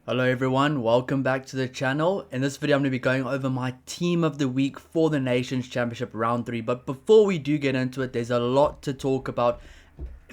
Hello everyone, welcome back to the channel. In this video I'm going to be going over my team of the week for the Nations Championship round 3. But before we do get into it, there's a lot to talk about.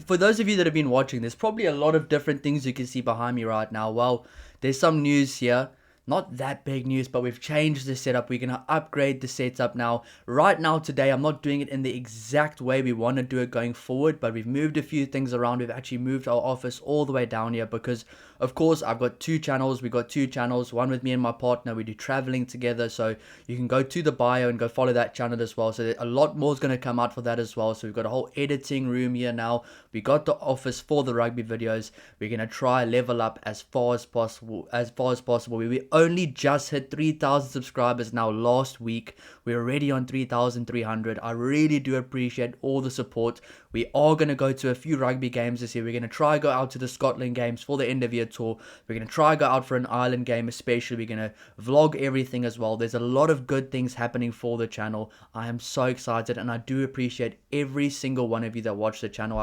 For those of you that have been watching, there's probably a lot of different things you can see behind me right now. Well, there's some news here. Not that big news, but we've changed the setup. We're going to upgrade the setup now. Right now, today, I'm not doing it in the exact way we want to do it going forward, but we've moved a few things around. We've actually moved our office all the way down here because, of course, I've got two channels. We've got two channels, one with me and my partner. We do traveling together, so you can go to the bio and go follow that channel as well. So a lot more is going to come out for that as well. So we've got a whole editing room here now. We got the office for the rugby videos. We're going to try level up as far as possible. We only just hit 3,000 subscribers now last week. We're already on 3,300. I really do appreciate all the support. We are going to go to a few rugby games this year. We're going to try go out to the Scotland games for the end of year tour. We're going to try go out for an Ireland game especially. We're going to vlog everything as well. There's a lot of good things happening for the channel. I am so excited and I do appreciate every single one of you that watch the channel.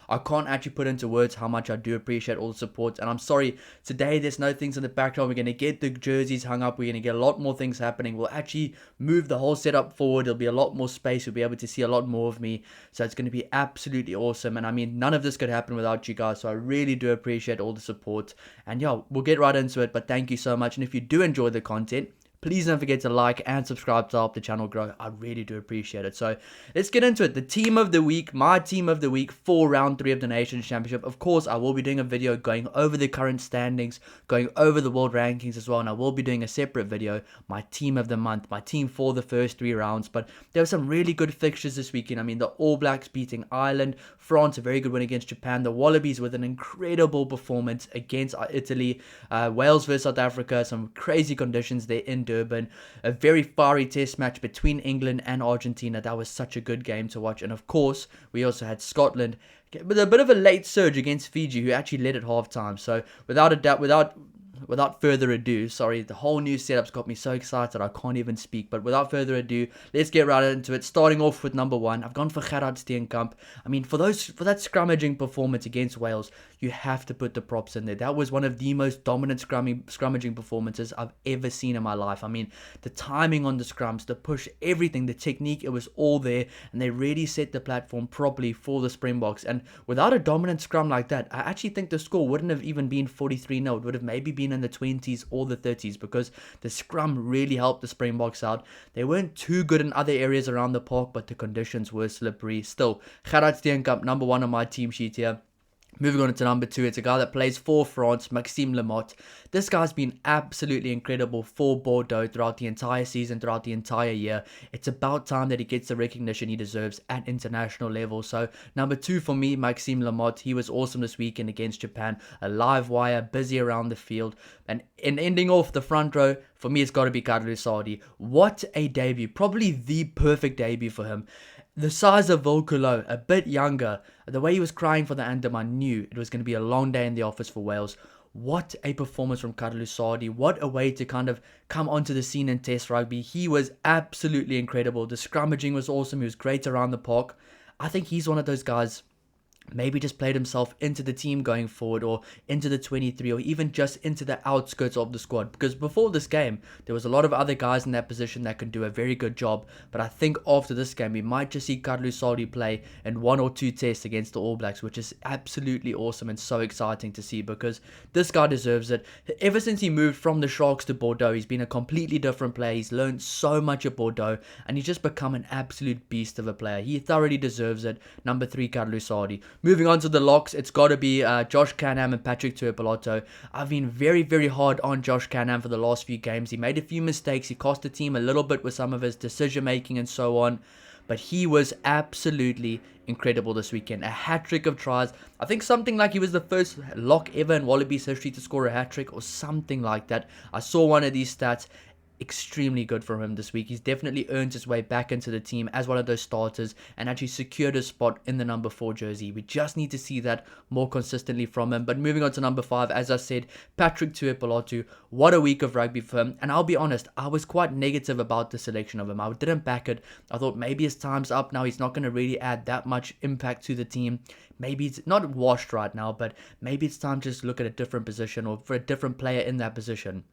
I can't actually put into words how much I do appreciate all the support. And I'm sorry, today there's no things in the background. We're going to get the jerseys hung up. We're going to get a lot more things happening. We'll actually move the whole setup forward. There'll be a lot more space. You'll be able to see a lot more of me. So it's going to be absolutely awesome. And I mean, none of this could happen without you guys. So I really do appreciate all the support. And yeah, we'll get right into it. But thank you so much. And if you do enjoy the content, please don't forget to like and subscribe to help the channel grow. I really do appreciate it. So let's get into it. The team of the week, my team of the week for round 3 of the Nations Championship. Of course, I will be doing a video going over the current standings, going over the world rankings as well. And I will be doing a separate video, my team of the month, my team for the first 3 rounds. But there were some really good fixtures this weekend. I mean, the All Blacks beating Ireland, France, a very good win against Japan, the Wallabies with an incredible performance against Italy, Wales versus South Africa, some crazy conditions there in Durban, a very fiery test match between England and Argentina. That was such a good game to watch. And of course, we also had Scotland with a bit of a late surge against Fiji, who actually led at halftime. So without a doubt, without further ado, sorry, the whole new setup's got me so excited I can't even speak. But without further ado, let's get right into it. Starting off with number 1, I've gone for Gerard Steenkamp. I mean, for that scrummaging performance against Wales, you have to put the props in there. That was one of the most dominant scrummaging performances I've ever seen in my life. I mean, the timing on the scrums, the push, everything, the technique, it was all there, and they really set the platform properly for the Springboks. And without a dominant scrum like that, I actually think the score wouldn't have even been 43-0. It would have maybe been in the 20s or the 30s because the scrum really helped the Springboks out. They weren't too good in other areas around the park, but the conditions were slippery. Still, Gerard Steenkamp, number 1 on my team sheet here. Moving on to number 2, it's a guy that plays for France, Maxime Lamotte. This guy's been absolutely incredible for Bordeaux throughout the entire season, throughout the entire year. It's about time that he gets the recognition he deserves at international level. So number 2 for me, Maxime Lamotte. He was awesome this weekend against Japan. A live wire, busy around the field. And in ending off the front row, for me, it's got to be Carlos Sardi. What a debut. Probably the perfect debut for him. The size of Volcolo, a bit younger. The way he was crying for the anthem, I knew it was going to be a long day in the office for Wales. What a performance from Carlos Sardi. What a way to kind of come onto the scene in Test rugby. He was absolutely incredible. The scrummaging was awesome. He was great around the park. I think he's one of those guys, maybe just played himself into the team going forward, or into the 23, or even just into the outskirts of the squad. Because before this game, there was a lot of other guys in that position that could do a very good job. But I think after this game, we might just see Carlos Sardi play in 1 or 2 tests against the All Blacks, which is absolutely awesome and so exciting to see because this guy deserves it. Ever since he moved from the Sharks to Bordeaux, he's been a completely different player. He's learned so much at Bordeaux, and he's just become an absolute beast of a player. He thoroughly deserves it. Number 3, Carlos Sardi. Moving on to the locks, it's got to be Josh Canham and Patrick Tuipulotu. I've been very, very hard on Josh Canham for the last few games. He made a few mistakes. He cost the team a little bit with some of his decision-making and so on. But he was absolutely incredible this weekend. A hat-trick of tries. I think something like he was the first lock ever in Wallabies history to score a hat-trick or something like that. I saw one of these stats. extremely good from him this week. He's definitely earned his way back into the team as one of those starters and actually secured a spot in the number 4 jersey. We just need to see that more consistently from him. But moving on to number 5, as I said, Patrick Tuipulotu. What a week of rugby for him. And I'll be honest, I was quite negative about the selection of him. I didn't back it. I thought maybe his time's up now. He's not going to really add that much impact to the team. Maybe it's not washed right now, but maybe it's time to just look at a different position or for a different player in that position.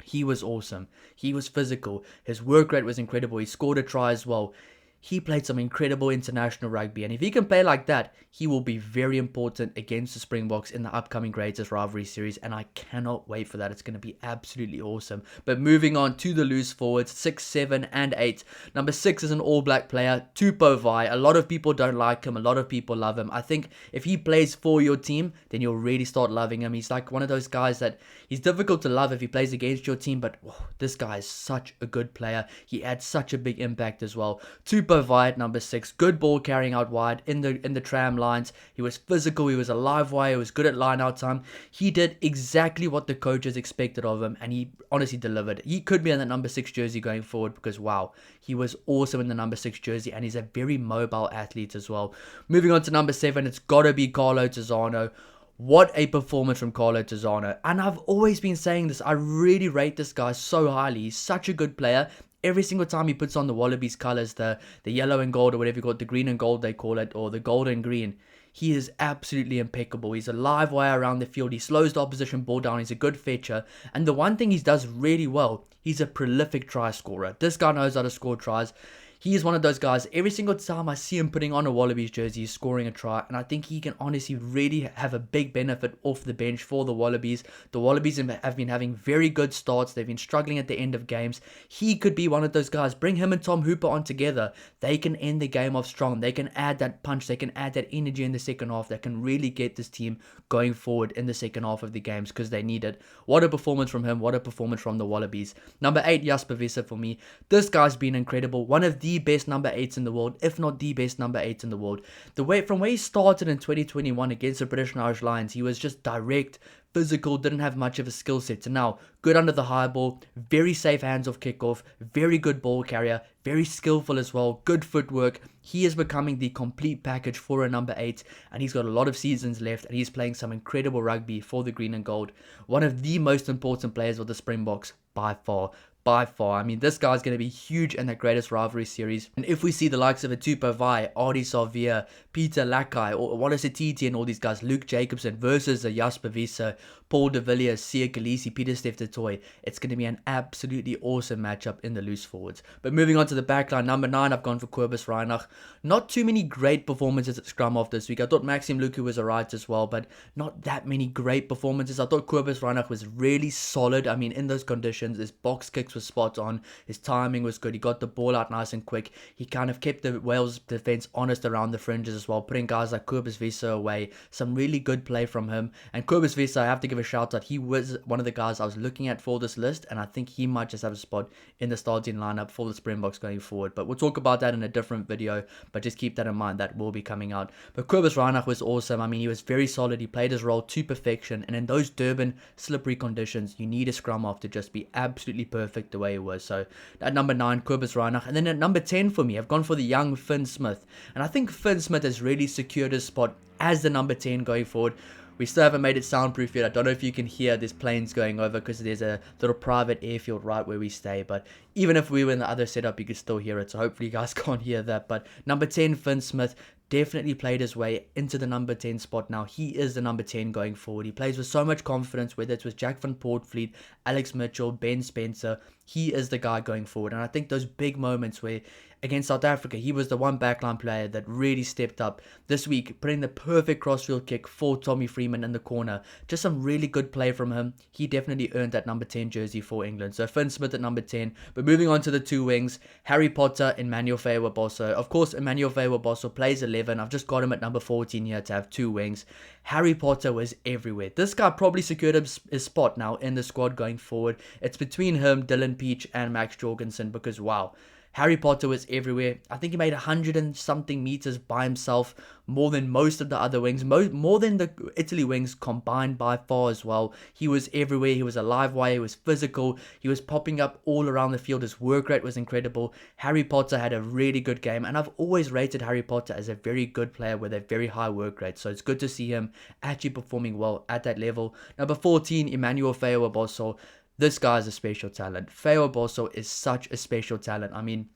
He was awesome. He was physical. His work rate was incredible. He scored a try as well. He played some incredible international rugby, and if he can play like that, he will be very important against the Springboks in the upcoming greatest rivalry series, and I cannot wait for that. It's going to be absolutely awesome. But moving on to the loose forwards, 6, 7, and 8. Number 6 is an all-black player, Tupou Vaa'i. A lot of people don't like him. A lot of people love him. I think if he plays for your team, then you'll really start loving him. He's like one of those guys that he's difficult to love if he plays against your team, but this guy is such a good player. He adds such a big impact as well. Tupou Vaa'i at number 6, good ball carrying out wide in the tram lines. He was physical, he was a live wire, he was good at line out time. He did exactly what the coaches expected of him, and he honestly delivered. He could be in the number 6 jersey going forward because wow, he was awesome in the number 6 jersey, and he's a very mobile athlete as well. Moving on to number 7, it's got to be Carlo Tizzano. What a performance from Carlo Tizzano. And I've always been saying this, I really rate this guy so highly. He's such a good player. Every single time he puts on the Wallabies colours, the yellow and gold or whatever you call it, the green and gold they call it, or the gold and green, he is absolutely impeccable. He's a live wire around the field. He slows the opposition ball down. He's a good fetcher. And the one thing he does really well, he's a prolific try scorer. This guy knows how to score tries. He is one of those guys, every single time I see him putting on a Wallabies jersey, he's scoring a try. And I think he can honestly really have a big benefit off the bench for the Wallabies. The Wallabies have been having very good starts. They've been struggling at the end of games. He could be one of those guys. Bring him and Tom Hooper on together. They can end the game off strong. They can add that punch. They can add that energy in the second half. That can really get this team going forward in the second half of the games because they need it. What a performance from him. What a performance from the Wallabies. Number 8, Jasper Visser for me. This guy's been incredible. One of the best number 8s in the world, if not the best number 8 in the world. From where he started in 2021 against the British and Irish Lions, he was just direct, physical, didn't have much of a skill set. So now, good under the high ball, very safe hands off kickoff, very good ball carrier, very skillful as well, good footwork. He is becoming the complete package for a number 8, and he's got a lot of seasons left, and he's playing some incredible rugby for the green and gold. One of the most important players of the Springboks by far. I mean, this guy's going to be huge in the greatest rivalry series. And if we see the likes of a Tupou Vaa'i, Ardie Savea, Peter Lakai, or Wallace Atiti and all these guys, Luke Jacobson versus a Jasper Visser, Paul de Villiers, Sia Khaleesi, Peter Steph du Toit, it's going to be an absolutely awesome matchup in the loose forwards. But moving on to the backline, number 9, I've gone for Cobus Reinach. Not too many great performances at scrum off this week. I thought Maxime Luku was alright as well, but not that many great performances. I thought Cobus Reinach was really solid. I mean, in those conditions, his box kicks was spot on. His timing was good. He got the ball out nice and quick. He kind of kept the Wales defense honest around the fringes as well, putting guys like Cobus Visser away. Some really good play from him. And Cobus Visser, I have to give a shout out. He was one of the guys I was looking at for this list, and I think he might just have a spot in the starting lineup for the Springboks going forward. But we'll talk about that in a different video, but just keep that in mind. That will be coming out. But Cobus Reinach was awesome. I mean, he was very solid. He played his role to perfection, and in those Durban slippery conditions, you need a scrum half to just be absolutely perfect the way it was. So at number 9, Cobus Reinach. And then at number 10 for me, I've gone for the young Finn Smith. And I think Finn Smith has really secured his spot as the number 10 going forward. We still haven't made it soundproof yet. I don't know if you can hear there's planes going over because there's a little private airfield right where we stay. But even if we were in the other setup, you could still hear it. So hopefully you guys can't hear that. But number 10, Finn Smith, definitely played his way into the number 10 spot now. He is the number 10 going forward. He plays with so much confidence, whether it's with Jack van Poortvliet, Alex Mitchell, Ben Spencer. He is the guy going forward. And I think those big moments where against South Africa, he was the one backline player that really stepped up this week, putting the perfect crossfield kick for Tommy Freeman in the corner. Just some really good play from him. He definitely earned that number 10 jersey for England. So Finn Smith at number 10. But moving on to the two wings, Harry Potter, Emmanuel Fewa-Bosso. Of course, Emmanuel Fewa-Bosso plays 11. I've just got him at number 14 here to have two wings. Harry Potter was everywhere. This guy probably secured his spot now in the squad going forward. It's between him, Dylan Peach, and Max Jorgensen because, wow, Harry Potter was everywhere. I think he made 100 and something meters by himself, more than most of the other wings, more than the Italy wings combined by far as well. He was everywhere. He was a live wire. He was physical. He was popping up all around the field. His work rate was incredible. Harry Potter had a really good game, and I've always rated Harry Potter as a very good player with a very high work rate. So it's good to see him actually performing well at that level. Number 14, Emmanuel Feo-Bosso. This guy is a special talent. Feo-Bosso is such a special talent. I mean,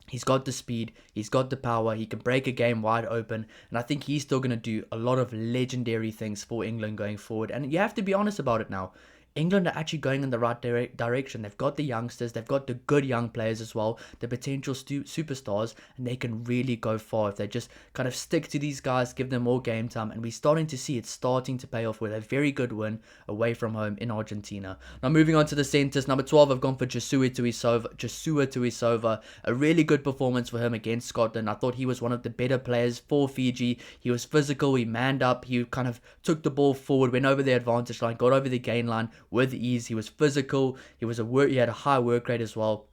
he's got the speed, he's got the power, he can break a game wide open, and I think he's still going to do a lot of legendary things for England going forward. And you have to be honest about it now. England are actually going in the right direction. They've got the youngsters, they've got the good young players as well, the potential superstars, and they can really go far if they just kind of stick to these guys, give them more game time, and we're starting to see it starting to pay off with a very good win away from home in Argentina. Now moving on to the centres, number 12, I've gone for Joshua Tuisova. A really good performance for him against Scotland. I thought he was one of the better players for Fiji. He was physical, he manned up, he kind of took the ball forward, went over the advantage line, got over the gain line with ease. He was physical. He had a high work rate as well.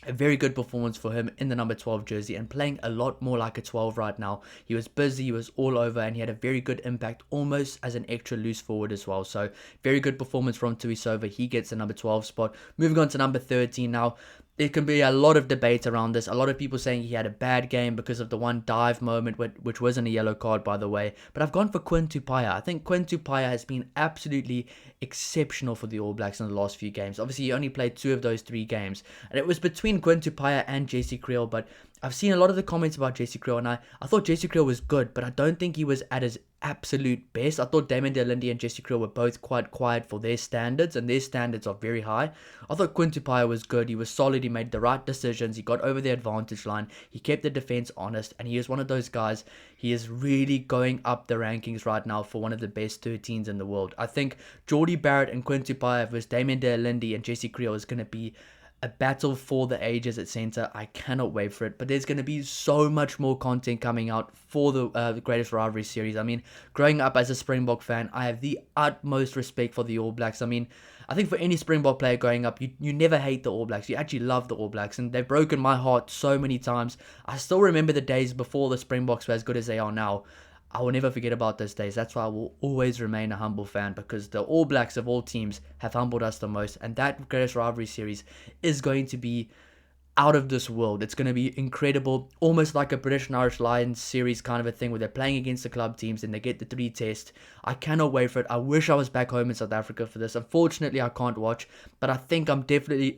A very good performance for him in the number 12 jersey, and playing a lot more like a 12 right now. He was busy, he was all over, and he had a very good impact almost as an extra loose forward as well. So very good performance from Tuisova. He gets the number 12 spot. Moving on to number 13 now. There can be a lot of debate around this. A lot of people saying he had a bad game because of the one dive moment, which wasn't a yellow card, by the way. But I've gone for Quinn Tupaia. I think Quinn Tupaia has been absolutely exceptional for the All Blacks in the last few games. Obviously, he only played 2 of those 3 games. And it was between Quinn Tupaia and Jesse Kriel. But I've seen a lot of the comments about Jesse Kriel, and I thought Jesse Kriel was good, but I don't think he was at his absolute best. I thought Damon Delinde and Jesse Kriel were both quite quiet for their standards, and their standards are very high. I thought Quinn Tupaia was good. He was solid. He made the right decisions. He got over the advantage line. He kept the defense honest, and he is one of those guys. He is really going up the rankings right now for one of the best 13s in the world. I think Jordy Barrett and Quinn Tupaia versus Damon Delinde and Jesse Kriel is going to be a battle for the ages at center. I cannot wait for it. But there's going to be so much more content coming out for the Greatest Rivalry series. I mean, growing up as a Springbok fan, I have the utmost respect for the All Blacks. I mean, I think for any Springbok player growing up, you never hate the All Blacks. You actually love the All Blacks, and they've broken my heart so many times. I still remember the days before the Springboks were as good as they are now. I will never forget about those days. That's why I will always remain a humble fan, because the All Blacks of all teams have humbled us the most. And that Greatest Rivalry series is going to be out of this world. It's going to be incredible, almost like a British and Irish Lions series kind of a thing, where they're playing against the club teams and they get the 3 tests. I cannot wait for it. I wish I was back home in South Africa for this. Unfortunately, I can't watch, but I think I'm definitely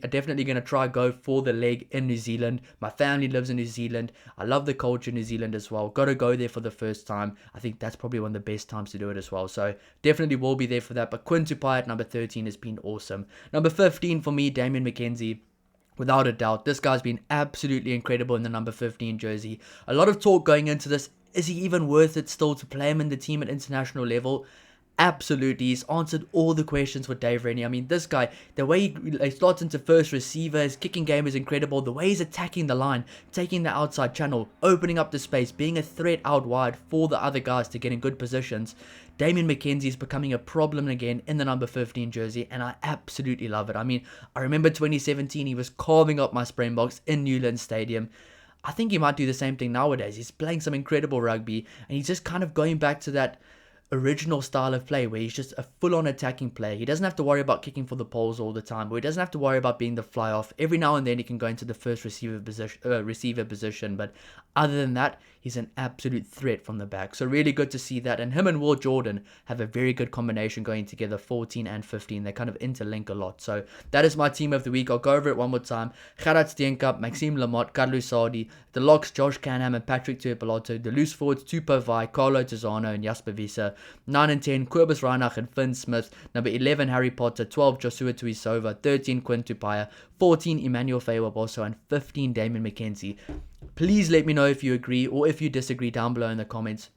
going to try go for the leg in New Zealand. My family lives in New Zealand. I love the culture in New Zealand as well. Got to go there for the first time. I think that's probably one of the best times to do it as well. So definitely will be there for that. But Quinn Tupaia at number 13 has been awesome. Number 15 for me, Damian McKenzie. Without a doubt, this guy's been absolutely incredible in the number 15 jersey. A lot of talk going into this. Is he even worth it still to play him in the team at international level? Absolutely. He's answered all the questions for Dave Rennie. I mean, this guy, the way he slots into first receiver, his kicking game is incredible. The way he's attacking the line, taking the outside channel, opening up the space, being a threat out wide for the other guys to get in good positions. Damian McKenzie is becoming a problem again in the number 15 jersey, and I absolutely love it. I mean, I remember 2017, he was carving up my Springboks in Newlands Stadium. I think he might do the same thing nowadays. He's playing some incredible rugby, and he's just kind of going back to that original style of play where he's just a full-on attacking player. He doesn't have to worry about kicking for the poles all the time, or he doesn't have to worry about being the fly-off. Every now and then he can go into the first receiver position, but other than that, he's an absolute threat from the back. So really good to see that. And him and Will Jordan have a very good combination going together, 14 and 15. They kind of interlink a lot. So that is my team of the week. I'll go over it one more time. Gerard Steenkamp, Maxime Lamotte, Carlos Sardi. The locks, Josh Canham and Patrick Tuipulotu. The loose forwards, Tupou Vai, Carlo Tizano and Jasper Wiese. 9 and 10, Kobus Reinach and Finn Smith. Number 11, Harry Potter. 12, Joshua Tuisova. 13, Quinn Tupaia. 14, Emmanuel Feo-Bosso. And 15, Damian McKenzie. Please let me know if you agree or if you disagree down below in the comments.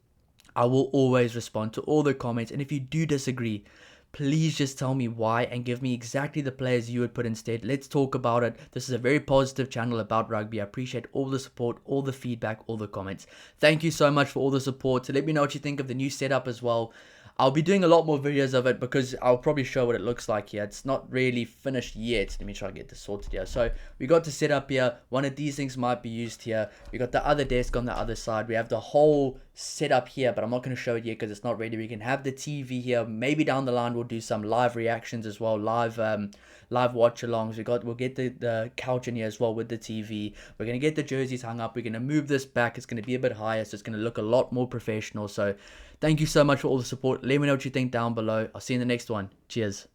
I will always respond to all the comments. And if you do disagree, please just tell me why and give me exactly the players you would put instead. Let's talk about it. This is a very positive channel about rugby. I appreciate all the support, all the feedback, all the comments. Thank you so much for all the support. Let me know what you think of the new setup as well. I'll be doing a lot more videos of it because I'll probably show what it looks like here. It's not really finished yet. Let me try and get this sorted here. So we got the setup here. One of these things might be used here. We got the other desk on the other side. We have the whole setup here, but I'm not going to show it yet because it's not ready. We can have the TV here. Maybe down the line we'll do some live reactions as well, live watch alongs. We'll get the couch in here as well with the TV. We're gonna get the jerseys hung up. We're gonna move this back. It's gonna be a bit higher, so it's gonna look a lot more professional. So thank you so much for all the support. Let me know what you think down below. I'll see you in the next one. Cheers.